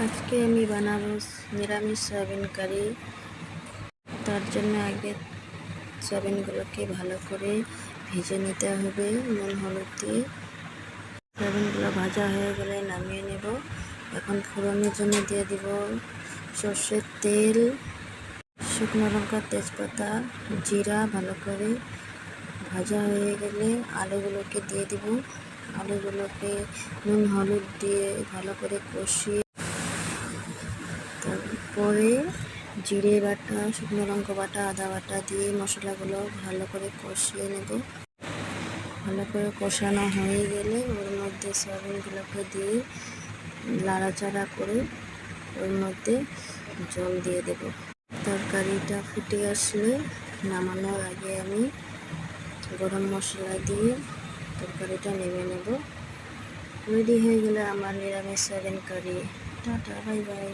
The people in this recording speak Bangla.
আজকে আমি বানাবো নিরামিষ সয়াবিন কারি। তার জন্য আগে সয়াবিনগুলোকে ভালো করে ভেজে নিতে হবে নুন হলুদ দিয়ে। সয়াবিনগুলো ভাজা হয়ে গেলে নামিয়ে নেব। এখন ফোড়নের জন্য দিয়ে দিব সর্ষের তেল, শুকনো লঙ্কা, তেজপাতা, জিরা। ভালো করে ভাজা হয়ে গেলে আলুগুলোকে দিয়ে দিব। আলুগুলোকে নুন হলুদ দিয়ে ভালো করে কষিয়ে তারপরে জিরে বাটা, শুকনো লঙ্কা বাটা, আদা বাটা দিয়ে মশলাগুলো ভালো করে কষিয়ে নেব। ভালো করে কষানো হয়ে গেলে ওর মধ্যে সয়াবিনগুলোকে দিয়ে নাড়াচাড়া করে ওর মধ্যে জল দিয়ে দেব। তরকারিটা ফুটে আসলে নামানোর আগে আমি গরম মশলা দিয়ে তরকারিটা নেমে নেব। রেডি হয়ে গেলে আমার নিরামিষ soybean curry. Tata, bye by.